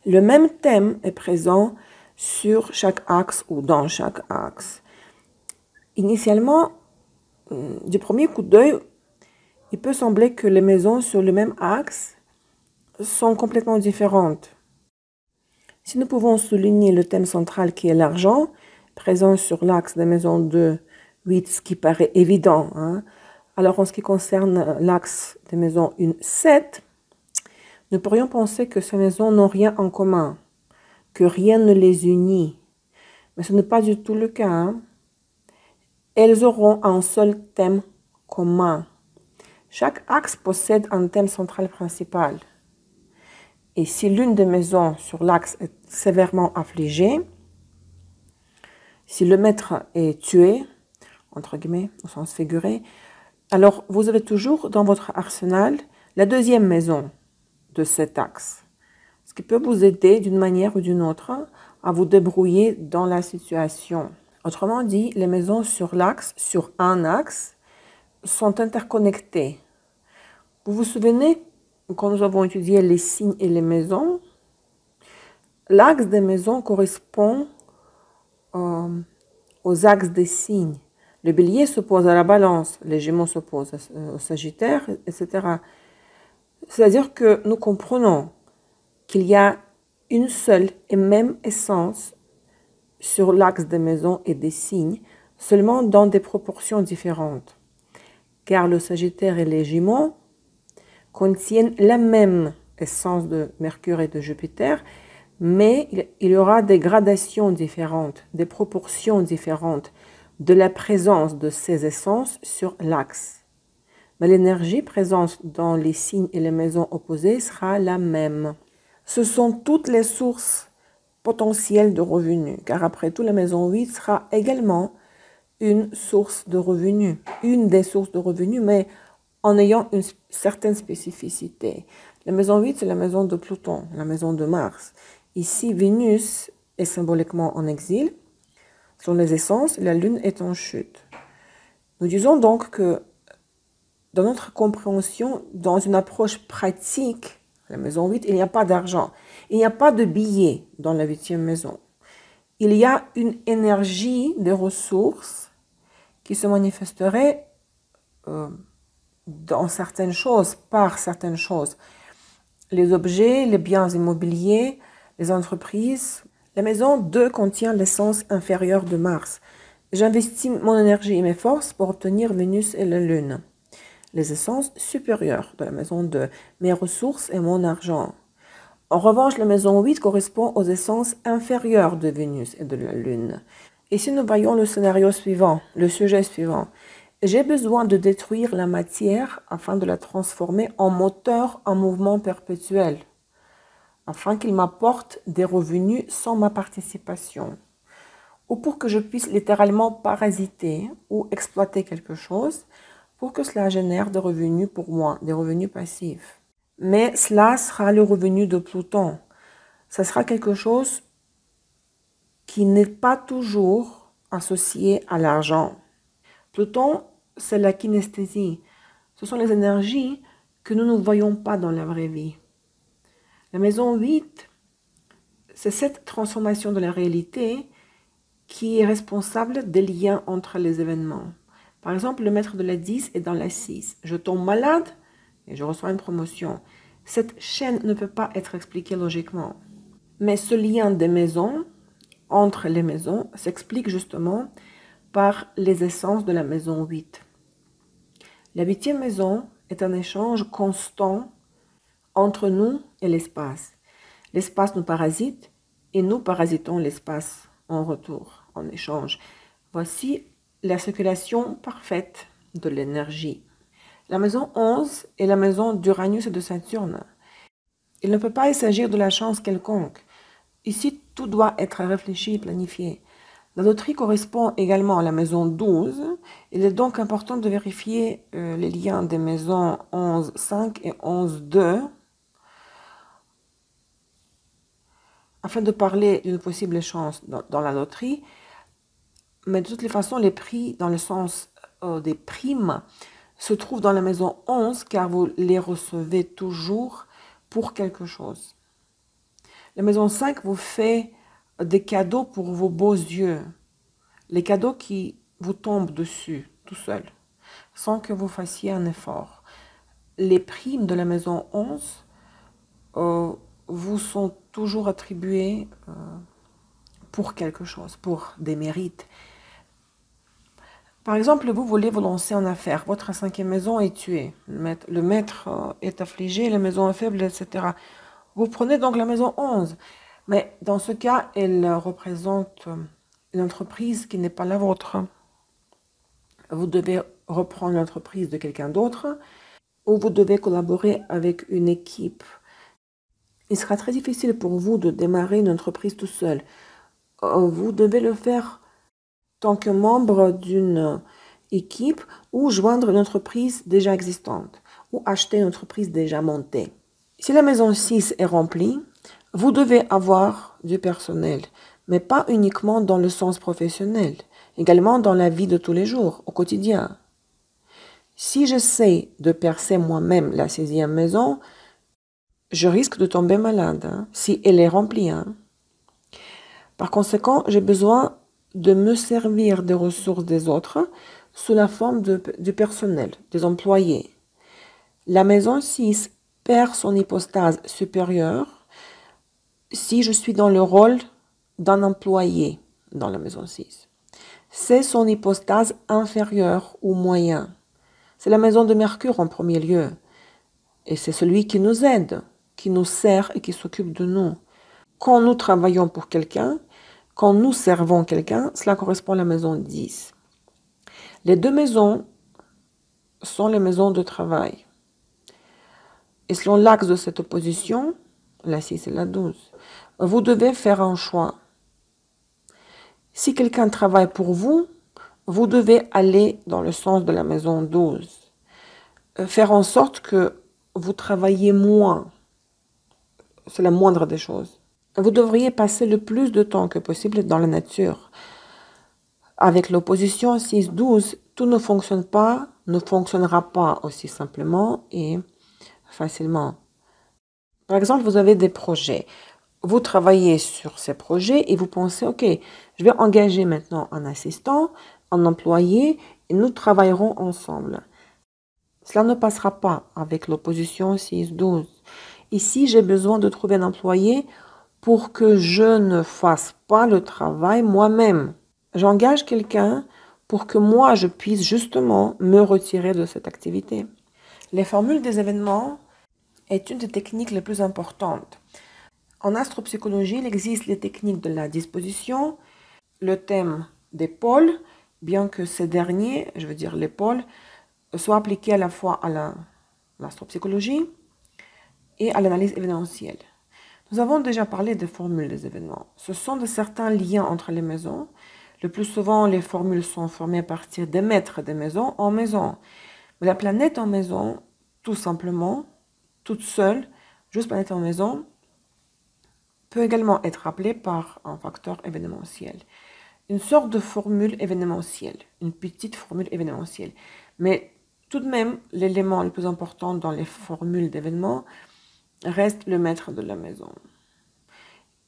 Le même thème est présent sur chaque axe ou dans chaque axe. Initialement, du premier coup d'œil, il peut sembler que les maisons sur le même axe sont complètement différentes. Si nous pouvons souligner le thème central qui est l'argent, présent sur l'axe des maisons 2, 8, ce qui paraît évident. Alors en ce qui concerne l'axe des maisons 1, 7, nous pourrions penser que ces maisons n'ont rien en commun, que rien ne les unit. Mais ce n'est pas du tout le cas. Elles auront un seul thème commun. Chaque axe possède un thème central principal. Et si l'une des maisons sur l'axe est sévèrement affligée, si le maître est tué, entre guillemets, au sens figuré, alors vous avez toujours dans votre arsenal la deuxième maison de cet axe, ce qui peut vous aider d'une manière ou d'une autre à vous débrouiller dans la situation. Autrement dit, les maisons sur l'axe, sur un axe, sont interconnectées. Vous vous souvenez, quand nous avons étudié les signes et les maisons, l'axe des maisons correspond aux axes des signes. Le bélier s'oppose à la balance, les gémeaux s'opposent au sagittaire, etc. C'est-à-dire que nous comprenons qu'il y a une seule et même essence sur l'axe des maisons et des signes, seulement dans des proportions différentes. Car le sagittaire et les gémeaux contiennent la même essence de Mercure et de Jupiter, mais il y aura des gradations différentes, des proportions différentes de la présence de ces essences sur l'axe. Mais l'énergie présente dans les signes et les maisons opposées sera la même. Ce sont toutes les sources potentielles de revenus, car après tout, la maison 8 sera également une source de revenus, une des sources de revenus, mais en ayant une certaine spécificité. La maison 8, c'est la maison de Pluton, la maison de Mars. Ici, Vénus est symboliquement en exil. Selon les essences, la Lune est en chute. Nous disons donc que dans notre compréhension, dans une approche pratique, la maison 8, il n'y a pas d'argent. Il n'y a pas de billets dans la 8e maison. Il y a une énergie des ressources qui se manifesterait dans certaines choses, par certaines choses. Les objets, les biens immobiliers, les entreprises. La maison 2 contient l'essence inférieure de Mars. J'investis mon énergie et mes forces pour obtenir Vénus et la Lune. Les essences supérieures de la maison 2, mes ressources et mon argent. En revanche, la maison 8 correspond aux essences inférieures de Vénus et de la Lune. Et si nous voyons le scénario suivant, le sujet suivant, j'ai besoin de détruire la matière afin de la transformer en moteur en mouvement perpétuel, afin qu'il m'apporte des revenus sans ma participation, ou pour que je puisse littéralement parasiter ou exploiter quelque chose pour que cela génère des revenus pour moi, des revenus passifs. Mais cela sera le revenu de Pluton. Ça sera quelque chose qui n'est pas toujours associé à l'argent. Pluton, c'est la kinesthésie. Ce sont les énergies que nous ne voyons pas dans la vraie vie. La maison 8, c'est cette transformation de la réalité qui est responsable des liens entre les événements. Par exemple, le maître de la 10 est dans la 6. Je tombe malade et je reçois une promotion. Cette chaîne ne peut pas être expliquée logiquement. Mais ce lien des maisons, entre les maisons, s'explique justement par les essences de la maison 8. La 8e maison est un échange constant entre nous et l'espace. L'espace nous parasite et nous parasitons l'espace en retour, en échange. Voici la circulation parfaite de l'énergie. La maison 11 est la maison d'Uranus et de Saturne. Il ne peut pas y s'agir de la chance quelconque. Ici, tout doit être réfléchi et planifié. La loterie correspond également à la maison 12. Il est donc important de vérifier les liens des maisons 11.5 et 11.2 afin de parler d'une possible chance dans la loterie. Mais de toutes les façons, les prix, dans le sens des primes, se trouvent dans la maison 11 car vous les recevez toujours pour quelque chose. La maison 5 vous fait des cadeaux pour vos beaux yeux. Les cadeaux qui vous tombent dessus, tout seul, sans que vous fassiez un effort. Les primes de la maison 11 vous sont toujours attribuées pour quelque chose, pour des mérites. Par exemple, vous voulez vous lancer en affaires. Votre 5e maison est tuée. Le maître est affligé, la maison est faible, etc. Vous prenez donc la maison 11. Mais dans ce cas, elle représente une entreprise qui n'est pas la vôtre. Vous devez reprendre l'entreprise de quelqu'un d'autre ou vous devez collaborer avec une équipe. Il sera très difficile pour vous de démarrer une entreprise tout seul. Vous devez le faire tant que membre d'une équipe ou joindre une entreprise déjà existante ou acheter une entreprise déjà montée. Si la maison 6 est remplie, vous devez avoir du personnel, mais pas uniquement dans le sens professionnel, également dans la vie de tous les jours, au quotidien. Si j'essaie de percer moi-même la 6e maison, je risque de tomber malade si elle est remplie. Par conséquent, j'ai besoin de me servir des ressources des autres sous la forme du personnel, des employés. La maison 6 perd son hypostase supérieure si je suis dans le rôle d'un employé dans la maison 6. C'est son hypostase inférieure ou moyen. C'est la maison de Mercure en premier lieu. Et c'est celui qui nous aide, qui nous sert et qui s'occupe de nous. Quand nous travaillons pour quelqu'un, quand nous servons quelqu'un, cela correspond à la maison 10. Les 2 maisons sont les maisons de travail. Et selon l'axe de cette opposition, la 6 et la 12, vous devez faire un choix. Si quelqu'un travaille pour vous, vous devez aller dans le sens de la maison 12. Faire en sorte que vous travaillez moins. C'est la moindre des choses. Vous devriez passer le plus de temps que possible dans la nature. Avec l'opposition 6-12, tout ne fonctionne pas, ne fonctionnera pas aussi simplement et facilement. Par exemple, vous avez des projets. Vous travaillez sur ces projets et vous pensez, ok, je vais engager maintenant un assistant, un employé et nous travaillerons ensemble. Cela ne passera pas avec l'opposition 6-12. Ici, j'ai besoin de trouver un employé pour que je ne fasse pas le travail moi-même. J'engage quelqu'un pour que moi, je puisse justement me retirer de cette activité. Les formules des événements est une des techniques les plus importantes. En astropsychologie, il existe les techniques de la disposition, le thème des pôles, bien que ces derniers, je veux dire les pôles, soient appliqués à la fois à l'astropsychologie et à l'analyse événementielle. Nous avons déjà parlé des formules des événements. Ce sont de certains liens entre les maisons. Le plus souvent, les formules sont formées à partir des maîtres des maisons en maison. Mais la planète en maison, tout simplement, toute seule, juste planète en maison, peut également être appelée par un facteur événementiel. Une sorte de formule événementielle, une petite formule événementielle. Mais tout de même, l'élément le plus important dans les formules d'événements reste le maître de la maison.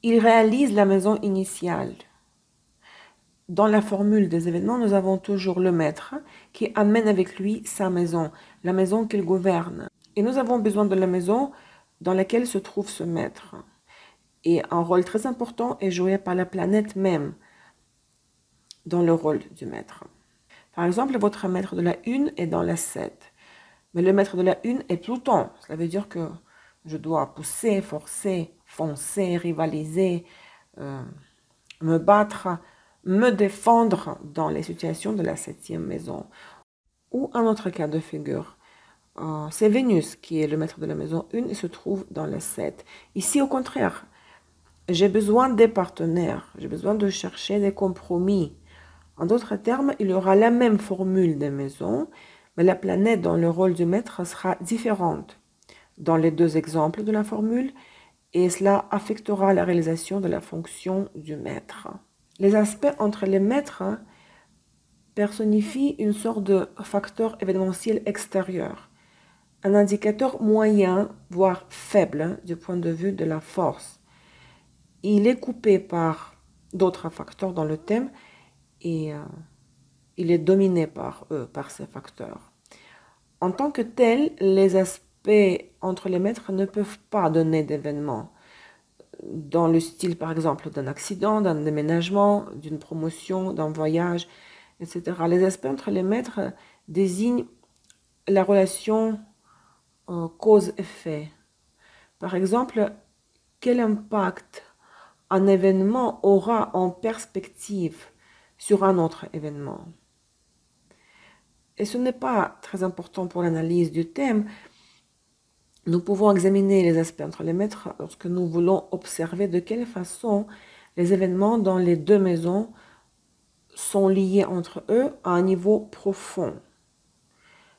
Il réalise la maison initiale. Dans la formule des événements, nous avons toujours le maître qui amène avec lui sa maison, la maison qu'il gouverne. Et nous avons besoin de la maison dans laquelle se trouve ce maître. Et un rôle très important est joué par la planète même dans le rôle du maître. Par exemple, votre maître de la 1 est dans la 7. Mais le maître de la 1 est Pluton. Cela veut dire que je dois pousser, forcer, foncer, rivaliser, me battre, me défendre dans les situations de la 7e maison. Ou un autre cas de figure, c'est Vénus qui est le maître de la maison 1 et se trouve dans la 7. Ici, au contraire, j'ai besoin des partenaires, j'ai besoin de chercher des compromis. En d'autres termes, il y aura la même formule des maisons, mais la planète dans le rôle du maître sera différente dans les 2 exemples de la formule et cela affectera la réalisation de la fonction du maître. Les aspects entre les maîtres personnifient une sorte de facteur événementiel extérieur, un indicateur moyen, voire faible du point de vue de la force. il est coupé par d'autres facteurs dans le thème et il est dominé par eux, par ces facteurs. En tant que tel, les aspects entre les maîtres ne peuvent pas donner d'événements dans le style, par exemple, d'un accident, d'un déménagement, d'une promotion, d'un voyage, etc. Les aspects entre les maîtres désignent la relation cause-effet. Par exemple, quel impact un événement aura en perspective sur un autre événement. Et ce n'est pas très important pour l'analyse du thème. Nous pouvons examiner les aspects entre les maîtres lorsque nous voulons observer de quelle façon les événements dans les deux maisons sont liés entre eux à un niveau profond.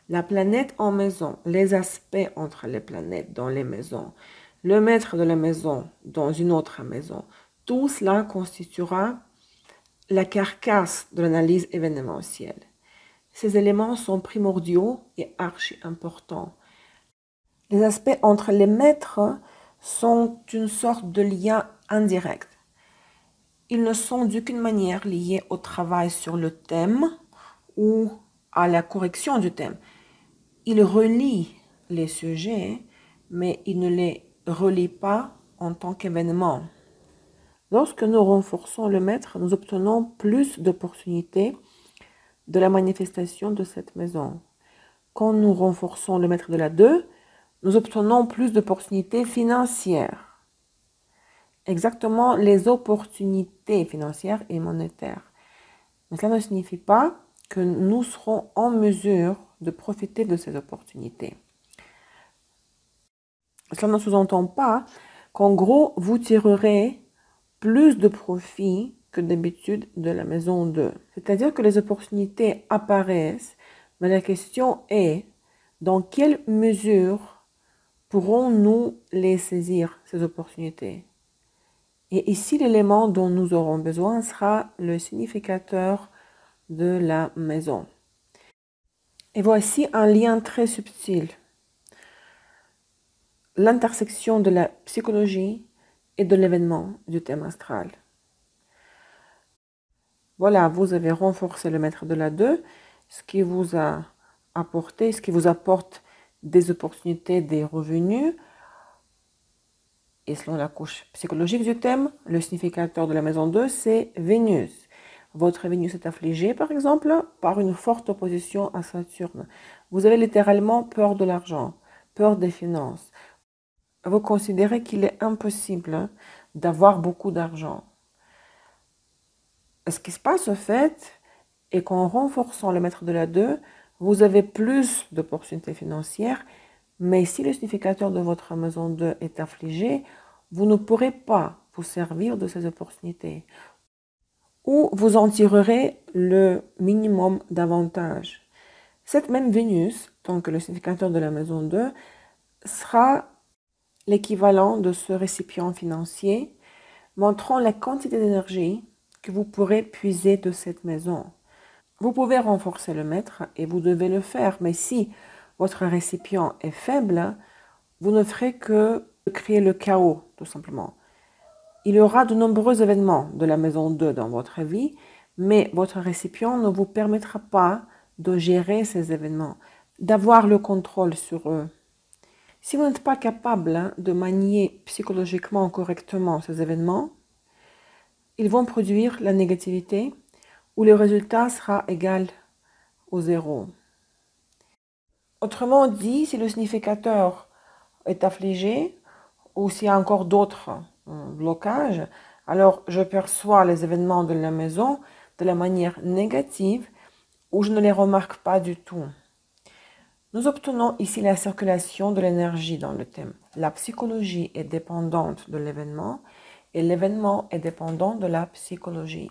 La planète en maison, les aspects entre les planètes dans les maisons, le maître de la maison dans une autre maison, tout cela constituera la carcasse de l'analyse événementielle. Ces éléments sont primordiaux et archi-importants. Les aspects entre les maîtres sont une sorte de lien indirect. Ils ne sont d'aucune manière liés au travail sur le thème ou à la correction du thème. Ils relient les sujets, mais ils ne les relient pas en tant qu'événement. Lorsque nous renforçons le maître, nous obtenons plus d'opportunités de la manifestation de cette maison. Quand nous renforçons le maître de la 2, nous obtenons plus d'opportunités financières. Exactement les opportunités financières et monétaires. Mais cela ne signifie pas que nous serons en mesure de profiter de ces opportunités. Cela ne sous-entend pas qu'en gros, vous tirerez plus de profit que d'habitude de la maison 2. C'est-à-dire que les opportunités apparaissent, mais la question est dans quelle mesure pourrons-nous les saisir, ces opportunités? Et ici, l'élément dont nous aurons besoin sera le significateur de la maison. Et voici un lien très subtil. L'intersection de la psychologie et de l'événement du thème astral. Voilà, vous avez renforcé le maître de la 2, ce qui vous a apporté, ce qui vous apporte des opportunités, des revenus. Et selon la couche psychologique du thème, le significateur de la maison 2, c'est Vénus. Votre Vénus est affligée, par exemple, par une forte opposition à Saturne. Vous avez littéralement peur de l'argent, peur des finances. Vous considérez qu'il est impossible d'avoir beaucoup d'argent. Ce qui se passe au fait est qu'en renforçant le maître de la 2, vous avez plus d'opportunités financières, mais si le significateur de votre maison 2 est affligé, vous ne pourrez pas vous servir de ces opportunités. Ou vous en tirerez le minimum d'avantages. Cette même Vénus, tant que le significateur de la maison 2, sera l'équivalent de ce récipient financier, montrant la quantité d'énergie que vous pourrez puiser de cette maison. Vous pouvez renforcer le maître et vous devez le faire, mais si votre récipient est faible, vous ne ferez que créer le chaos, tout simplement. Il y aura de nombreux événements de la maison 2 dans votre vie, mais votre récipient ne vous permettra pas de gérer ces événements, d'avoir le contrôle sur eux. Si vous n'êtes pas capable de manier psychologiquement correctement ces événements, ils vont produire la négativité où le résultat sera égal au 0. Autrement dit, si le significateur est affligé ou s'il y a encore d'autres blocages, alors je perçois les événements de la maison de la manière négative ou je ne les remarque pas du tout. Nous obtenons ici la circulation de l'énergie dans le thème. La psychologie est dépendante de l'événement et l'événement est dépendant de la psychologie.